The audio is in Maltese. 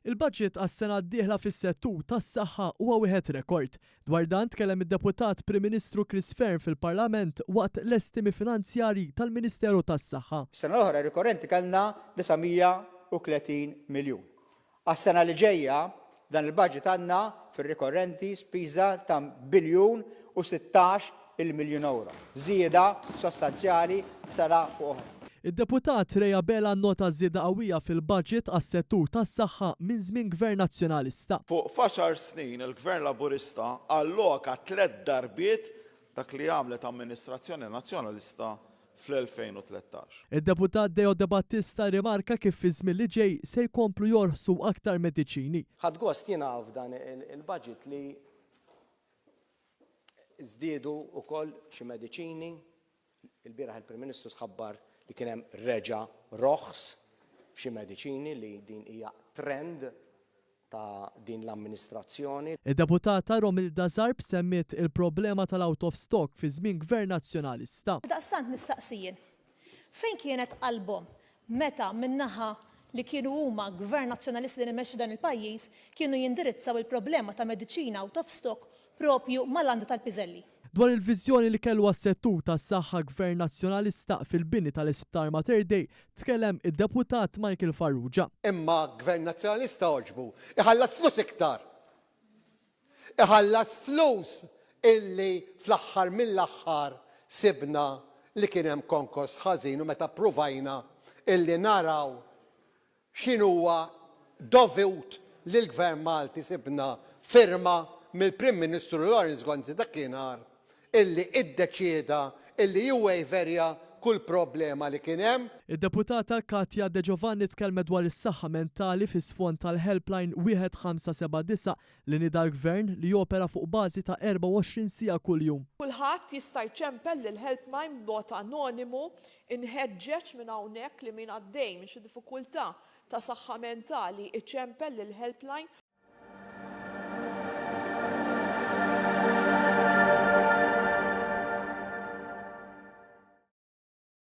Il-budget għas-sena d-dieħla fis-settur tas-saħħa huwa wieħed rekord. Dwar dan tkellem id-Deputat Prim Ministru Chris Fearn fil-Parlament waqt l-estimi finanzjarji tal-Ministeru tas-Saħħa. Sena l-oħra rikorrenti kellna 930 miljun. Għas-sena li ġejja dan il-budget għandna fir-rikorrenti spiża ta' biljun u 16 miljun euro. Żieda sostanzjali sena fuq oħra. Id-Deputat Reja Bela nnota żieda qawwija fil-budget għas-settur tas-saħħa minn żmien Gvern Nazzjonalista. Fuq f'għaxar snin il-Gvern Laburista alloka 3 darbiet dak li għamlet Amministrazzjoni Nazzjonalista fl-2013. Id-Deputat Deo De Battista rimarka kif fi żmien li ġej se jkomplu jorħsu aktar mediċini. Ħadd gost jiena f'dan il-budget li żdiedu wkoll xi mediċini. Il-bieraħ il-Prim Ministru sħabbar li kien hemm reġa' roħs f'xi mediċini li din hija trend ta' din l-amministrazzjoni. Id-Deputata Romilda Zarb semmiet il-problema tal-out of stock fi żmien Gvern Nazzjonalista. Daqstant nistaqsijien. Fejn kienet qalbhom meta min-naħa li kienu huma Gvern Nazzjonalisti li nimexxu dan il-pajjiż kienu jindirizzaw il-problema ta' mediċina out of stock propju mal-għanda tal-Piżelli. Dwar il-viżjoni li kellu għas-settur tas-saħħa Gvern Nazzjonalista fil-bini tal-Isptar Mater Dei tkellem id-Deputat Michael Farrugia. Imma Gvern Nazzjonalista oġbu iħallas flus iktar. Iħallas flus illi fl-aħħar mill-aħħar sibna li kien hemm konkors ħażin u meta provajna illi naraw x'inhuwa dovut lill-Gvern Malti sibna firma mill-Prim Ministru Lawrence Gonzi dakinhar illi iddeċieda illi jwejverja kull problema li kien hemm. Id-Deputata Katja De Giovanni tkellmet dwar is-saħħa mentali fi sfond tal-Helpline 1579 li nida l-Gvern li jopera fuq bażi ta' 24 siegħa kuljum. Kulħadd jista' jċempel lill-Helpline b'mod anonimu inħeġġeġ minn hawnhekk li min għaddej minn xi diffikultà ta' saħħa mentali iċċempel lill-Helpline